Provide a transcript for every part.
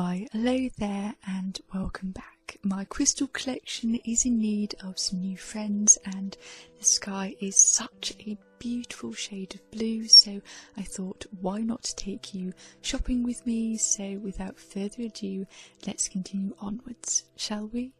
Hi, hello there and welcome back. My crystal collection is in need of some new friends and the sky is such a beautiful shade of blue, so I thought why not take you shopping with me. So without further ado, let's continue onwards, shall we?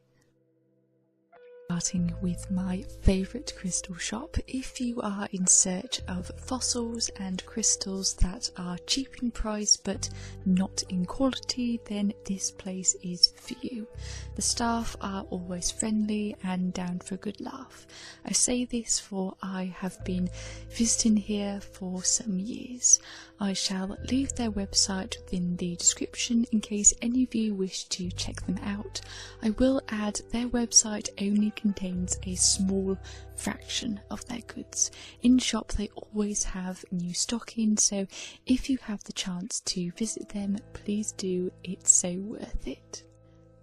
Starting with my favourite crystal shop. If you are in search of fossils and crystals that are cheap in price but not in quality, then this place is for you. The staff are always friendly and down for a good laugh. I say this for I have been visiting here for some years. I shall leave their website within the description in case any of you wish to check them out. I will add their website only contains a small fraction of their goods. In shop they always have new stock in, so if you have the chance to visit them, please do, it's so worth it.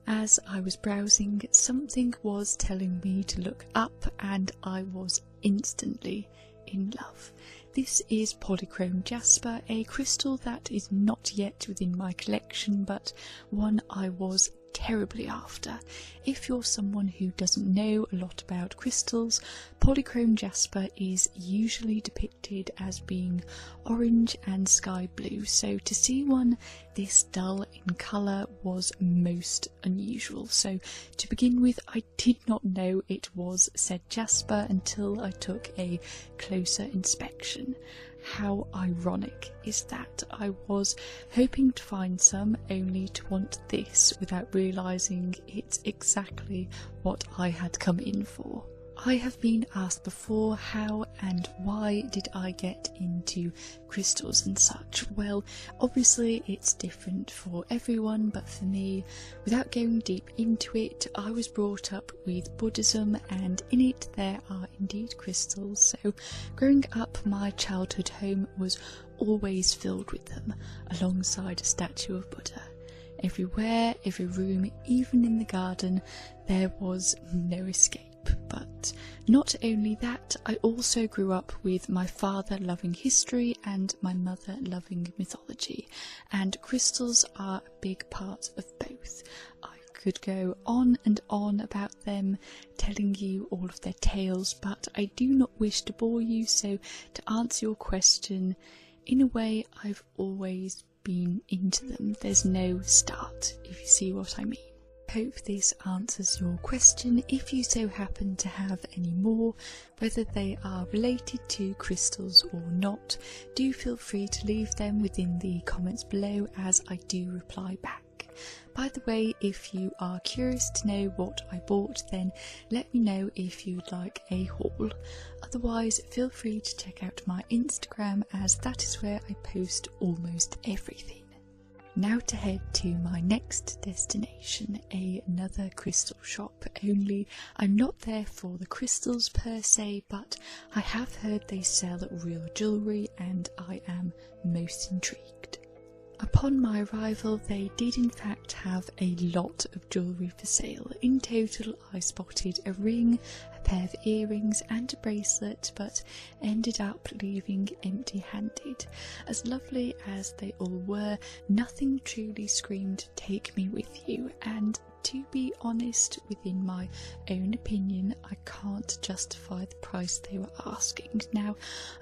As I was browsing, something was telling me to look up and I was instantly in love. This is polychrome jasper, a crystal that is not yet within my collection but one I was terribly after. If you're someone who doesn't know a lot about crystals, polychrome jasper is usually depicted as being orange and sky blue, so to see one this dull in colour was most unusual. So to begin with, I did not know it was said jasper until I took a closer inspection. How ironic is that? I was hoping to find some only to want this without realising it's exactly what I had come in for. I have been asked before how and why did I get into crystals and such. Well, obviously it's different for everyone, but for me, without going deep into it, I was brought up with Buddhism and in it there are indeed crystals, so growing up my childhood home was always filled with them, alongside a statue of Buddha. Everywhere, every room, even in the garden, there was no escape. But not only that, I also grew up with my father loving history and my mother loving mythology, and crystals are a big part of both. I could go on and on about them, telling you all of their tales, but I do not wish to bore you, so to answer your question, in a way I've always been into them. There's no start, if you see what I mean. Hope this answers your question. If you so happen to have any more, whether they are related to crystals or not, do feel free to leave them within the comments below as I do reply back. By the way, if you are curious to know what I bought, then let me know if you'd like a haul. Otherwise, feel free to check out my Instagram as that is where I post almost everything. Now to head to my next destination, another crystal shop, only I'm not there for the crystals per se, but I have heard they sell real jewellery and I am most intrigued. Upon my arrival, they did in fact have a lot of jewellery for sale. In total, I spotted a ring, a pair of earrings and a bracelet, but ended up leaving empty-handed. As lovely as they all were, nothing truly screamed "take me with you," and to be honest, within my own opinion, I can't justify the price they were asking. Now,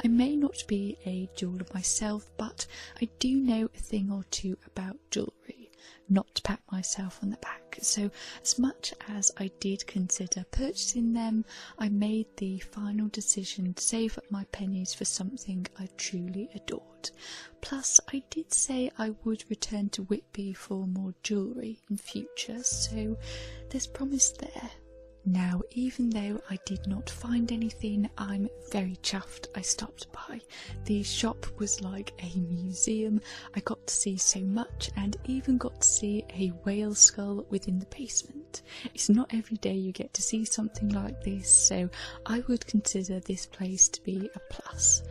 I may not be a jeweller myself, but I do know a thing or two about jewellery, not to pat myself on the back. So as much as I did consider purchasing them, I made the final decision to save up my pennies for something I truly adored. Plus, I did say I would return to Whitby for more jewellery in future, so there's promise there. Now, even though I did not find anything, I'm very chuffed I stopped by. The shop was like a museum. I got to see so much and even got to see a whale skull within the basement. It's not every day you get to see something like this, so I would consider this place to be a plus.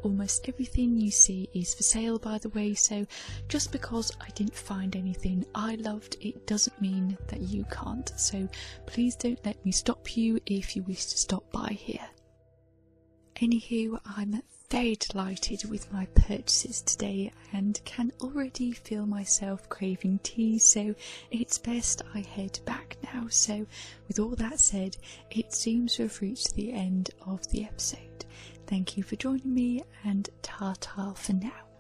Almost everything you see is for sale, by the way, so just because I didn't find anything I loved, it doesn't mean that you can't, so please don't let me stop you if you wish to stop by here. Anywho, I'm very delighted with my purchases today and can already feel myself craving tea, so it's best I head back now. So with all that said, it seems to have reached the end of the episode. Thank you for joining me, and ta-ta for now.